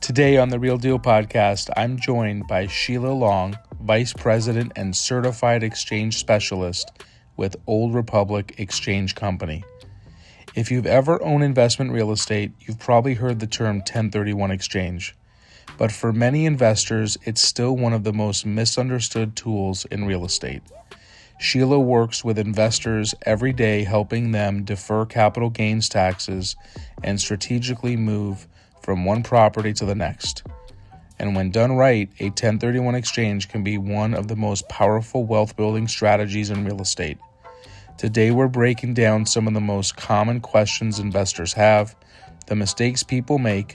Today on the Real Deal podcast, I'm joined by Sheila Long, Vice President and Certified Exchange Specialist with Old Republic Exchange Company. If you've ever owned investment real estate, you've probably heard the term 1031 exchange. But for many investors, it's still one of the most misunderstood tools in real estate. Sheila works with investors every day, helping them defer capital gains taxes and strategically move from one property to the next. And when done right, a 1031 exchange can be one of the most powerful wealth building strategies in real estate. Today we're breaking down some of the most common questions investors have, the mistakes people make,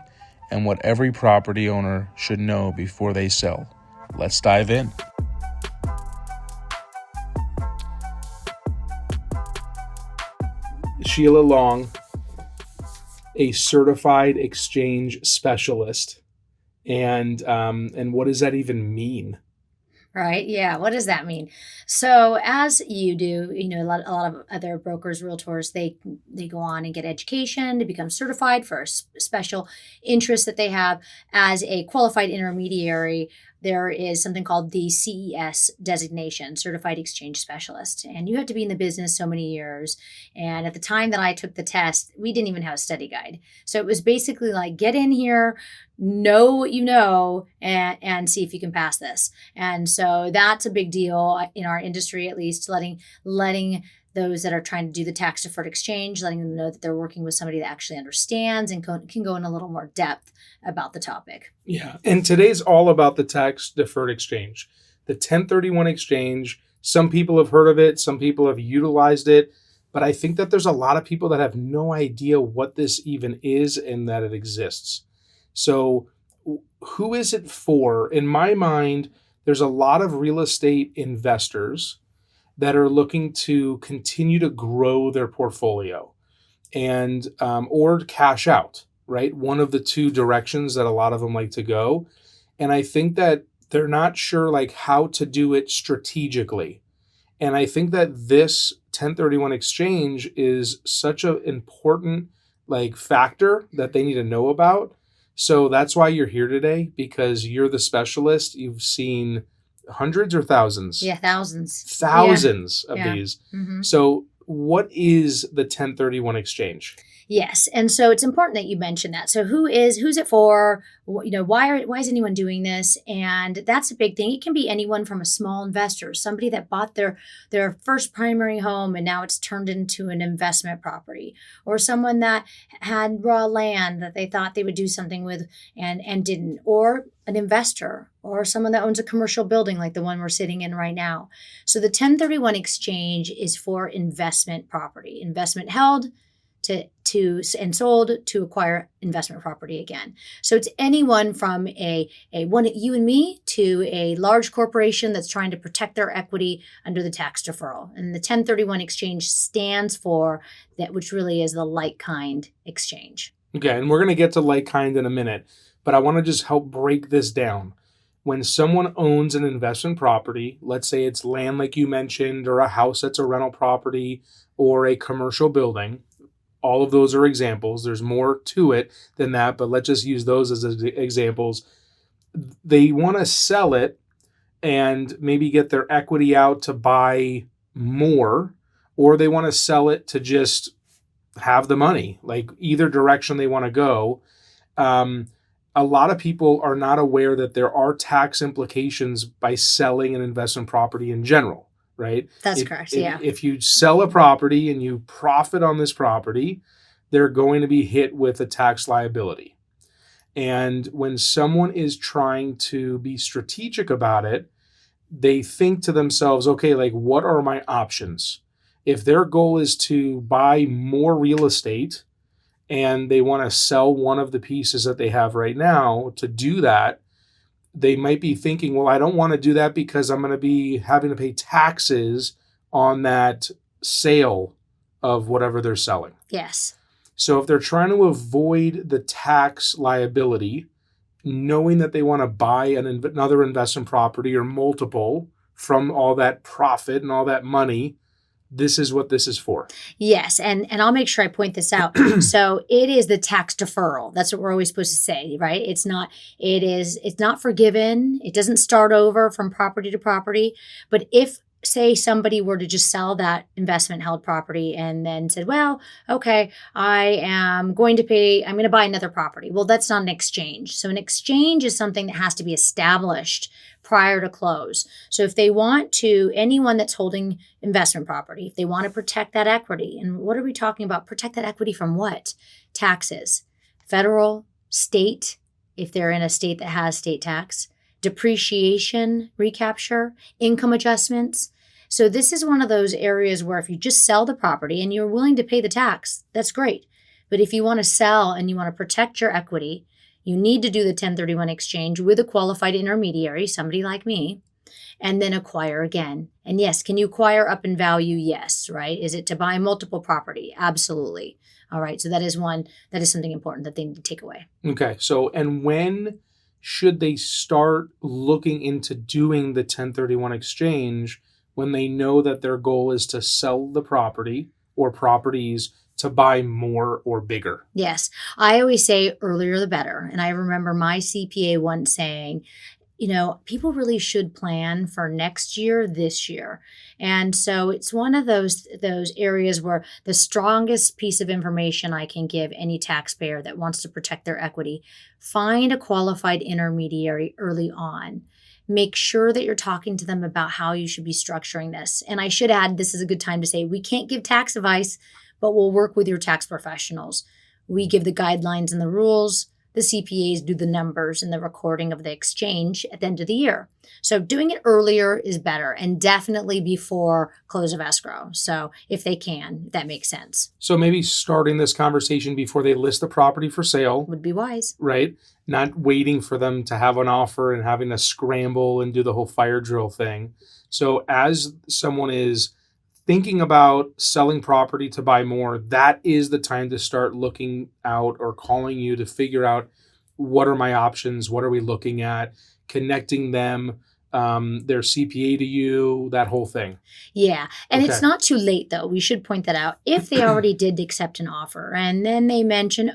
and what every property owner should know before they sell. Let's dive in. Sheila Long, a certified exchange specialist. And what does that even mean? Right. Yeah. What does that mean? So as you do, a lot of other brokers, realtors, they go on and get education to become certified for a special interest that they have as a qualified intermediary. There is something called the CES designation, Certified Exchange Specialist. And you have to be in the business so many years. And at the time that I took the test, we didn't even have a study guide. So it was basically like, get in here, know what you know, and see if you can pass this. And so that's a big deal in our industry, at least, letting those that are trying to do the tax deferred exchange, letting them know that they're working with somebody that actually understands and can go in a little more depth about the topic. Yeah. And today's all about the tax deferred exchange, the 1031 exchange. Some people have heard of it. Some people have utilized it. But I think that there's a lot of people that have no idea what this even is and that it exists. So who is it for? In my mind, there's a lot of real estate investors that are looking to continue to grow their portfolio and or cash out, right? One of the two directions that a lot of them like to go. And I think that they're not sure like how to do it strategically. And I think that this 1031 exchange is such an important like factor that they need to know about. So that's why you're here today, because you're the specialist. You've seen hundreds or thousands? Yeah, thousands. Thousands of Yeah. these. Mm-hmm. So what is the 1031 exchange? Yes. And so it's important that you mention that. So who's it for? Why is anyone doing this? And that's a big thing. It can be anyone from a small investor, somebody that bought their first primary home and now it's turned into an investment property, or someone that had raw land that they thought they would do something with and didn't, or an investor, or someone that owns a commercial building like the one we're sitting in right now. So the 1031 exchange is for investment property, investment held to and sold to acquire investment property again. So it's anyone from a one you and me to a large corporation that's trying to protect their equity under the tax deferral. And the 1031 exchange stands for that, which really is the like kind exchange. Okay, and we're going to get to like kind in a minute, but I want to just help break this down. When someone owns an investment property, let's say it's land like you mentioned, or a house that's a rental property, or a commercial building. All of those are examples. There's more to it than that, but let's just use those as examples. They want to sell it and maybe get their equity out to buy more, or they want to sell it to just have the money. Like either direction they want to go. A lot of people are not aware that there are tax implications by selling an investment property in general. Right? That's correct. Yeah. If you sell a property and you profit on this property, they're going to be hit with a tax liability. And when someone is trying to be strategic about it, they think to themselves, okay, like what are my options? If their goal is to buy more real estate and they want to sell one of the pieces that they have right now, to do that, they might be thinking, well, I don't want to do that because I'm going to be having to pay taxes on that sale of whatever they're selling. Yes. So if they're trying to avoid the tax liability, knowing that they want to buy another investment property or multiple from all that profit and all that money, this is what this is for. Yes, and I'll make sure I point this out. So it is the tax deferral. That's what we're always supposed to say, right? It's not forgiven. It doesn't start over from property to property. But if say somebody were to just sell that investment held property and then said, well, okay, I'm going to buy another property. Well, that's not an exchange. So an exchange is something that has to be established prior to close. So if they want to, anyone that's holding investment property, if they want to protect that equity, and what are we talking about? Protect that equity from what? Taxes, federal, state, if they're in a state that has state tax, depreciation, recapture, income adjustments. So this is one of those areas where if you just sell the property and you're willing to pay the tax, that's great. But if you want to sell and you want to protect your equity, you need to do the 1031 exchange with a qualified intermediary, somebody like me, and then acquire again. And yes, can you acquire up in value? Yes, right? Is it to buy multiple property? Absolutely. All right. So that is something important that they need to take away. Okay. So, and when should they start looking into doing the 1031 exchange when they know that their goal is to sell the property or properties to buy more or bigger? Yes. I always say earlier the better. And I remember my CPA once saying, people really should plan for next year, this year. And so it's one of those areas where the strongest piece of information I can give any taxpayer that wants to protect their equity, find a qualified intermediary early on. Make sure that you're talking to them about how you should be structuring this. And I should add, this is a good time to say, we can't give tax advice, but we'll work with your tax professionals. We give the guidelines and the rules. The CPAs do the numbers and the recording of the exchange at the end of the year. So doing it earlier is better, and definitely before close of escrow. So if they can, that makes sense. So maybe starting this conversation before they list the property for sale would be wise. Right? Not waiting for them to have an offer and having to scramble and do the whole fire drill thing. So as someone is thinking about selling property to buy more, that is the time to start looking out or calling you to figure out, what are my options? What are we looking at? Connecting them, their CPA to you, that whole thing. Yeah. And Okay. It's not too late, though. We should point that out. If they already did accept an offer and then they mention,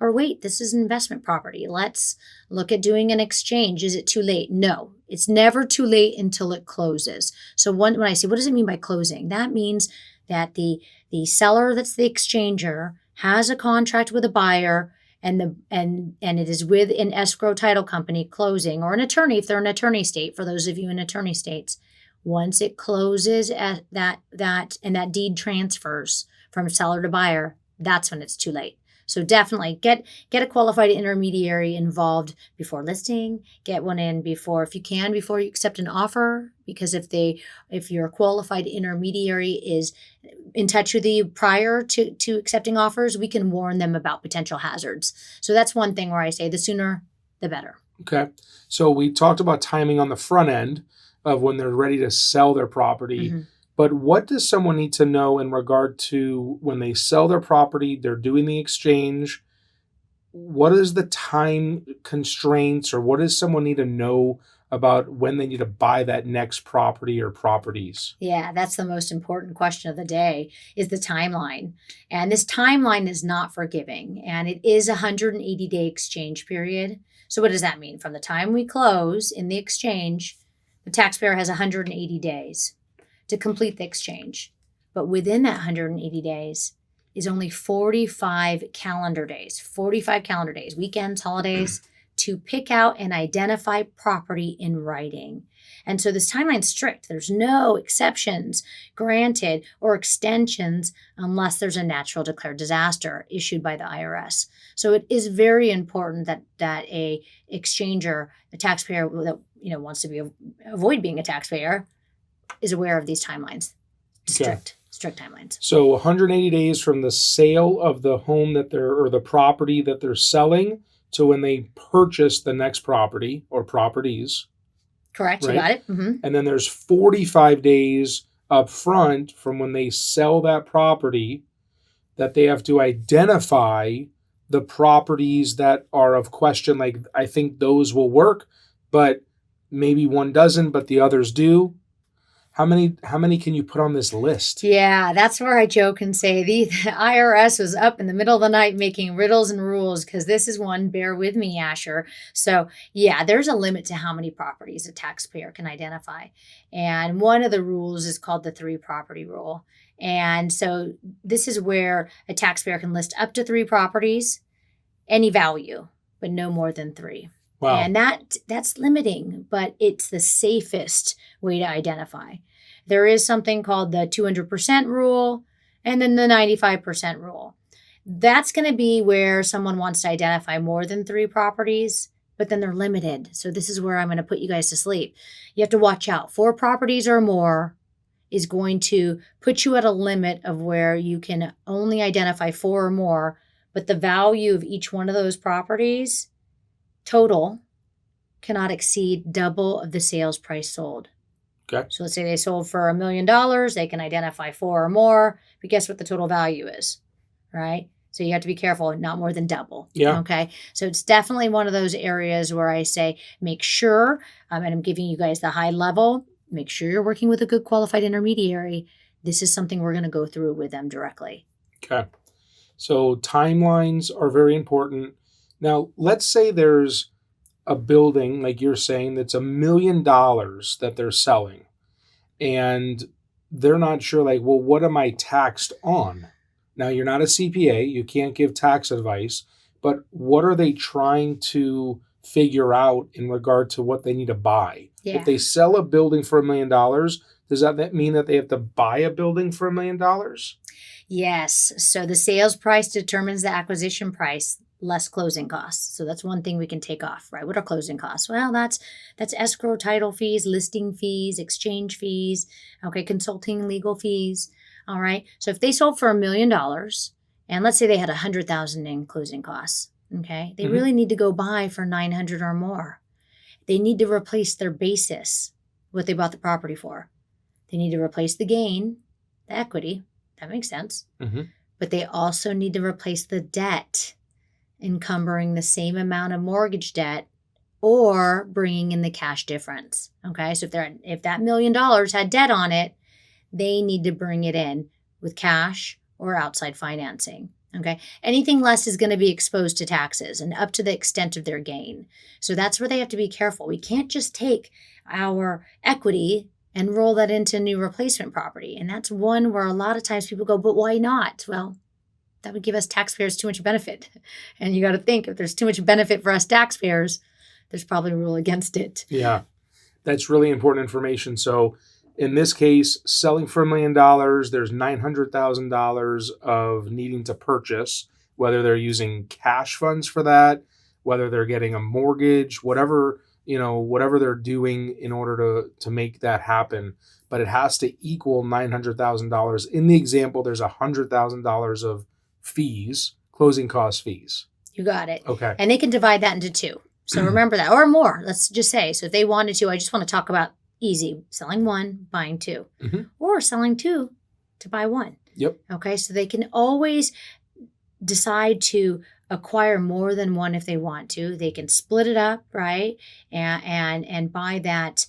wait, this is an investment property. Let's look at doing an exchange. Is it too late? No, it's never too late until it closes. So when I say, what does it mean by closing? That means that the seller, that's the exchanger, has a contract with a buyer, and it is with an escrow title company closing, or an attorney if they're an attorney state, for those of you in attorney states. Once it closes at that and that deed transfers from seller to buyer, that's when it's too late. So definitely get a qualified intermediary involved before listing. Get one in before you accept an offer, because if your qualified intermediary is in touch with you prior to accepting offers, we can warn them about potential hazards. So that's one thing where I say the sooner the better. Okay. So we talked about timing on the front end of when they're ready to sell their property. Mm-hmm. But what does someone need to know in regard to when they sell their property, they're doing the exchange? What is the time constraints, or what does someone need to know about when they need to buy that next property or properties? Yeah, that's the most important question of the day, is the timeline. And this timeline is not forgiving, and it is a 180-day exchange period. So what does that mean? From the time we close in the exchange, the taxpayer has 180 days to complete the exchange. But within that 180 days is only 45 calendar days, weekends, holidays, to pick out and identify property in writing. And so this timeline's strict. There's no exceptions granted or extensions unless there's a natural declared disaster issued by the IRS. So it is very important that a exchanger, a taxpayer that wants to avoid being a taxpayer, is aware of these timelines. Strict timelines. So 180 days from the sale of the home or the property that they're selling to when they purchase the next property or properties. Correct. Right? You got it. Mm-hmm. And then there's 45 days up front from when they sell that property that they have to identify the properties that are of question. Like, I think those will work, but maybe one doesn't, but the others do. How many can you put on this list? Yeah, that's where I joke and say the IRS was up in the middle of the night making riddles and rules because this is one. Bear with me, Asher. So, yeah, there's a limit to how many properties a taxpayer can identify. And one of the rules is called the 3 property rule. And so, this is where a taxpayer can list up to 3 properties, any value, but no more than 3. Wow. And that's limiting, but it's the safest way to identify. There is something called the 200% rule and then the 95% rule. That's going to be where someone wants to identify more than 3 properties, but then they're limited. So this is where I'm going to put you guys to sleep. You have to watch out. 4 properties or more is going to put you at a limit of where you can only identify 4 or more, but the value of each one of those properties total cannot exceed double of the sales price sold. Okay. So let's say they sold for $1 million, they can identify 4 or more, but guess what the total value is, right? So you have to be careful, not more than double. Yeah. Okay. So it's definitely one of those areas where I say, make sure, and I'm giving you guys the high level, make sure you're working with a good qualified intermediary. This is something we're going to go through with them directly. Okay. So timelines are very important. Now, let's say there's a building, like you're saying, that's $1 million that they're selling. And they're not sure, like, well, what am I taxed on? Now, you're not a CPA. You can't give tax advice. But what are they trying to figure out in regard to what they need to buy? Yeah. If they sell a building for $1 million, does that mean that they have to buy a building for $1 million? Yes. So the sales price determines the acquisition price less closing costs. So that's one thing we can take off, right? What are closing costs? Well, that's escrow, title fees, listing fees, exchange fees, okay, consulting, legal fees. All right. So if they sold for $1 million, and let's say they had $100,000 in closing costs, okay, they really need to go buy for 900 or more. They need to replace their basis, what they bought the property for. They need to replace the gain, the equity. That makes sense. But they also need to replace the debt, encumbering the same amount of mortgage debt or bringing in the cash difference. Okay, so if that $1 million had debt on it, they need to bring it in with cash or outside financing. Okay, anything less is going to be exposed to taxes and up to the extent of their gain. So that's where they have to be careful. We can't just take our equity and roll that into new replacement property. And that's one where a lot of times people go, but why not? Well, that would give us taxpayers too much benefit. And you got to think, if there's too much benefit for us taxpayers, there's probably a rule against it. Yeah, that's really important information. So in this case, selling for $1 million, there's $900,000 of needing to purchase, whether they're using cash funds for that, whether they're getting a mortgage, whatever they're doing in order to make that happen. But it has to equal $900,000. In the example, there's $100,000 of fees, closing cost fees. You got it. Okay. And they can divide that into 2. So remember that, or more, let's just say. So if they wanted to, I just want to talk about easy, selling 1, buying 2, or selling 2 to buy 1. Yep. Okay. So they can always decide to acquire more than 1 if they want to. They can split it up, right? And buy that,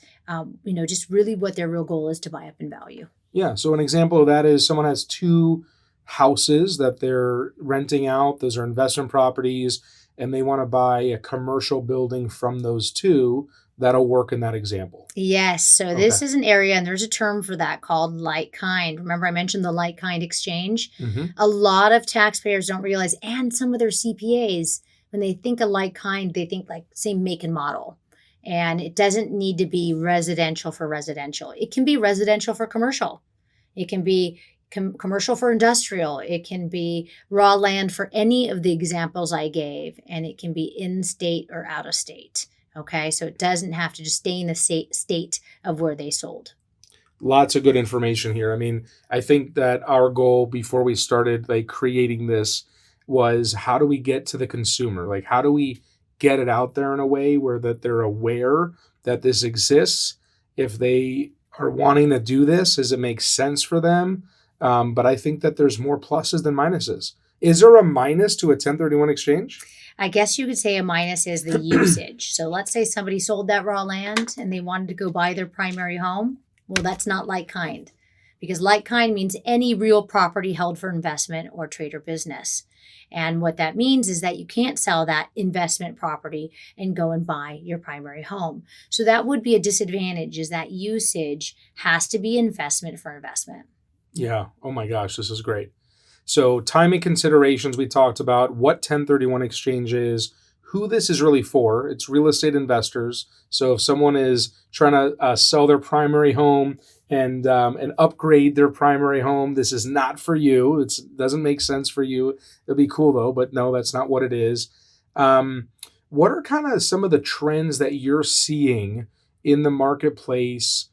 just really what their real goal is to buy up in value. Yeah. So an example of that is someone has 2 houses that they're renting out. Those are investment properties, and they want to buy a commercial building from those 2. That'll work in that example. Yes. So this is an area, and there's a term for that called like kind. Remember I mentioned the like kind exchange? A lot of taxpayers don't realize, and some of their CPAs, when they think of like kind, they think like same make and model. And it doesn't need to be residential for residential. It can be residential for commercial. It can be commercial for industrial. It can be raw land for any of the examples I gave, and it can be in state or out of state. Okay, so it doesn't have to just stay in the state of where they sold. Lots of good information here. I mean, I think that our goal before we started creating this was, how do we get to the consumer? Like, how do we get it out there in a way where that they're aware that this exists? If they are wanting to do this, does it make sense for them? But I think that there's more pluses than minuses. Is there a minus to a 1031 exchange? I guess you could say a minus is the usage. So let's say somebody sold that raw land and they wanted to go buy their primary home. Well, that's not like kind, because like kind means any real property held for investment or trade or business. And what that means is that you can't sell that investment property and go and buy your primary home. So that would be a disadvantage, is that usage has to be investment for investment. Yeah. Oh my gosh, this is great. So, timing considerations we talked about, what 1031 exchange is, who this is really for. It's real estate investors. So, if someone is trying to sell their primary home and upgrade their primary home, this is not for you. It doesn't make sense for you. It'll be cool though, but no, that's not what it is. What are kind of some of the trends that you're seeing in the marketplace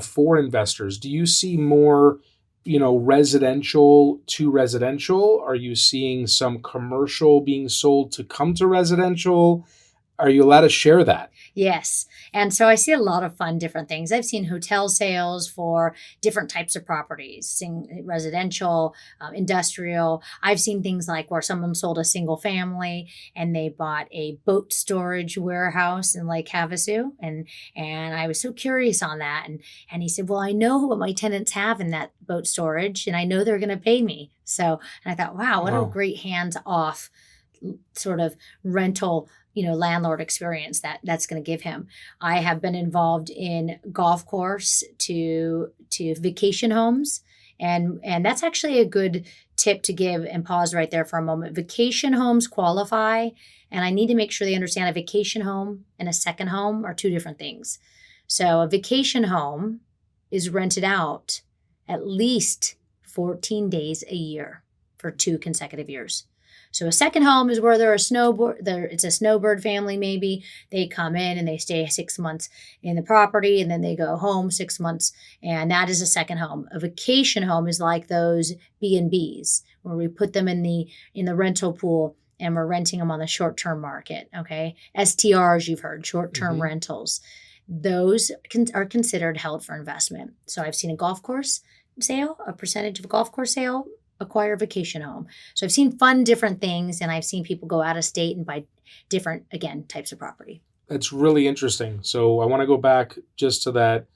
for investors? Do you see more residential to residential? Are you seeing some commercial being sold to come to residential? Are you allowed to share that? Yes. And so I see a lot of fun different things. I've seen hotel sales for different types of properties, residential, industrial. I've seen things like where someone sold a single family and they bought a boat storage warehouse in Lake Havasu. And I was so curious on that. And he said, well, I know what my tenants have in that boat storage and I know they're going to pay me. So, and I thought, wow, what a Wow. great hands off sort of rental landlord experience that's going to give him. I have been involved in golf course to vacation homes, and that's actually a good tip to give, and pause right there for a moment. Vacation homes qualify, and I need to make sure they understand a vacation home and a second home are two different things. So a vacation home is rented out at least 14 days a year for 2 consecutive years. So a second home is where it's a snowbird family maybe. They come in and they stay 6 months in the property and then they go home 6 months, and that is a second home. A vacation home is like those B&Bs where we put them in the rental pool and we're renting them on the short-term market, okay? STRs, you've heard, short-term rentals. Those are considered held for investment. So I've seen a golf course sale, a percentage of a golf course sale, acquire a vacation home. So I've seen different things, and I've seen people go out of state and buy different, again, types of property. That's really interesting. So I want to go back just to that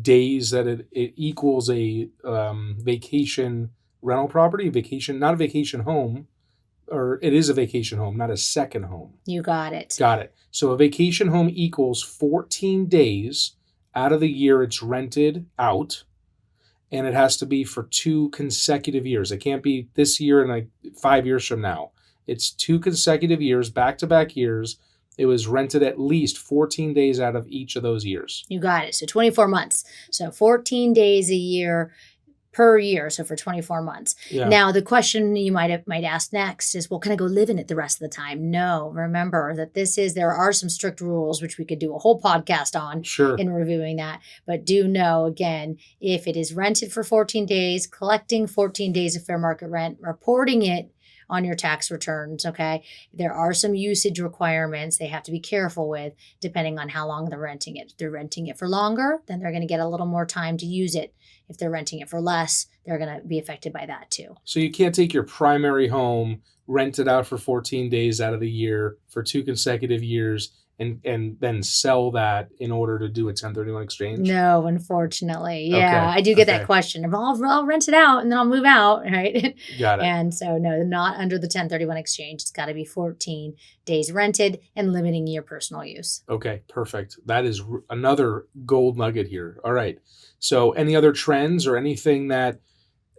days that it equals a vacation rental property, not a vacation home, or it is a vacation home, not a second home. You got it. Got it. So a vacation home equals 14 days out of the year it's rented out. And it has to be for 2 consecutive years. It can't be this year and like 5 years from now. It's 2 consecutive years, back-to-back years. It was rented at least 14 days out of each of those years. You got it. So 24 months. So 14 days a year per year. So for 24 months. Yeah. Now, the question you might ask next is, well, can I go live in it the rest of the time? No. Remember that there are some strict rules, which we could do a whole podcast on Sure. in reviewing that. But do know, again, if it is rented for 14 days, collecting 14 days of fair market rent, reporting it on your tax returns, okay? There are some usage requirements they have to be careful with depending on how long they're renting it. If they're renting it for longer, then they're going to get a little more time to use it. If they're renting it for less, they're going to be affected by that too. So you can't take your primary home, rent it out for 14 days out of the year for 2 consecutive years, and then sell that in order to do a 1031 exchange? No, unfortunately. Yeah, Okay, I do get okay. that question. I'll rent it out and then I'll move out, right? Got it. And so, no, not under the 1031 exchange. It's got to be 14 days rented and limiting your personal use. Okay, perfect. That is another gold nugget here. All right. So any other trends or anything that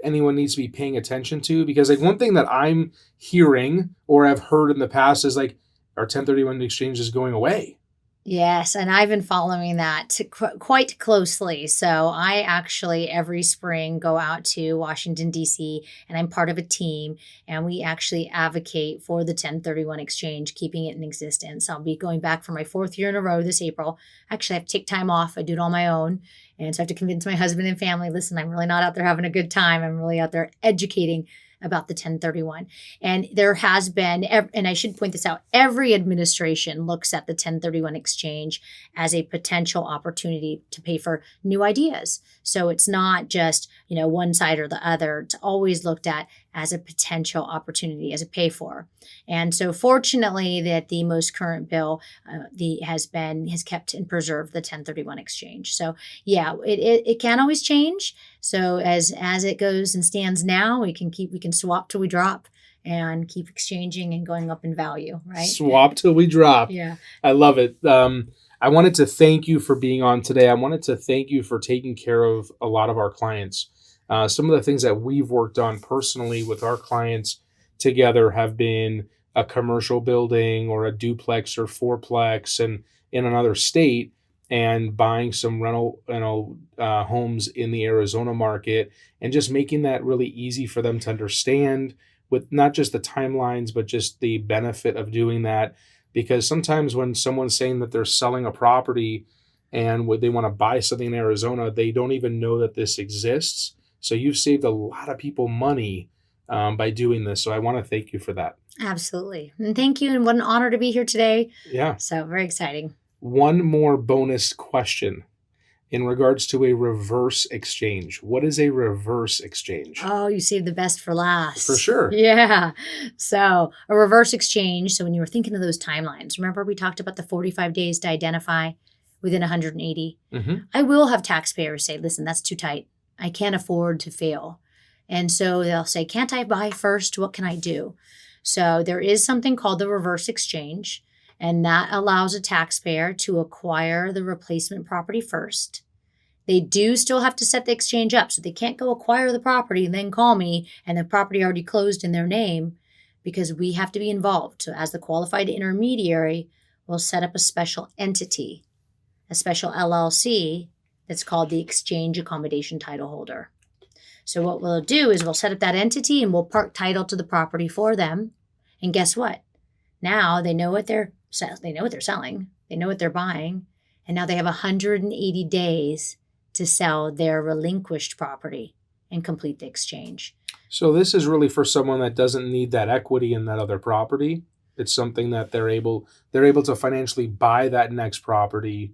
anyone needs to be paying attention to? Because like one thing that I'm hearing or have heard in the past is like our 1031 exchange is going away. Yes, and I've been following that quite closely. So I actually every spring go out to Washington, D.C., and I'm part of a team, and we actually advocate for the 1031 exchange, keeping it in existence. I'll be going back for my 4th year in a row this April. Actually, I have to take time off. I do it on my own. And so I have to convince my husband and family, listen, I'm really not out there having a good time. I'm really out there educating about the 1031. And there has been, and I should point this out, every administration looks at the 1031 exchange as a potential opportunity to pay for new ideas. So it's not just, one side or the other. It's always looked at as a potential opportunity, as a pay for. And so fortunately that the most current bill has kept and preserved the 1031 exchange. So yeah, it can always change. So as it goes and stands now, we can swap till we drop and keep exchanging and going up in value, right? Swap till we drop. Yeah. I love it. I wanted to thank you for being on today. I wanted to thank you for taking care of a lot of our clients. Some of the things that we've worked on personally with our clients together have been a commercial building or a duplex or fourplex and in another state, and buying some rental homes in the Arizona market, and just making that really easy for them to understand, with not just the timelines, but just the benefit of doing that. Because sometimes when someone's saying that they're selling a property and they want to buy something in Arizona, they don't even know that this exists. So you've saved a lot of people money by doing this. So I want to thank you for that. Absolutely. And thank you. And what an honor to be here today. Yeah. So very exciting. One more bonus question in regards to a reverse exchange. What is a reverse exchange? Oh, you saved the best for last. For sure. Yeah. So a reverse exchange. So when you were thinking of those timelines, remember we talked about the 45 days to identify within 180? Mm-hmm. I will have taxpayers say, listen, that's too tight. I can't afford to fail. And so they'll say, can't I buy first? What can I do? So there is something called the reverse exchange, and that allows a taxpayer to acquire the replacement property first. They do still have to set the exchange up, so they can't go acquire the property and then call me and the property already closed in their name, because we have to be involved. So as the qualified intermediary, we'll set up a special entity, a special LLC that's called the exchange accommodation title holder. So what we'll do is we'll set up that entity and we'll park title to the property for them. And guess what? Now they know what they're selling, they know what they're buying, and now they have 180 days to sell their relinquished property and complete the exchange. So this is really for someone that doesn't need that equity in that other property. It's something that they're able to financially buy that next property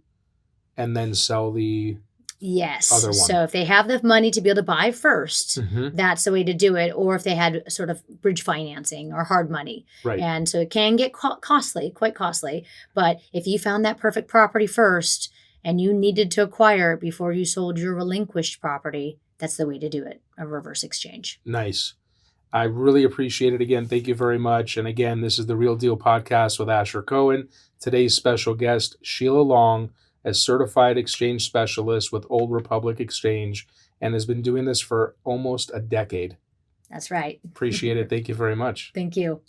and then sell the Yes. other one. So if they have the money to be able to buy first, Mm-hmm. that's the way to do it. Or if they had sort of bridge financing or hard money. Right. And so it can get quite costly. But if you found that perfect property first and you needed to acquire it before you sold your relinquished property, that's the way to do it, a reverse exchange. Nice. I really appreciate it. Again, thank you very much. And again, this is the Real Deal Podcast with Asher Cohen. Today's special guest, Sheila Long, as certified exchange specialist with Old Republic Exchange, and has been doing this for almost a decade. That's right. Appreciate it. Thank you very much. Thank you.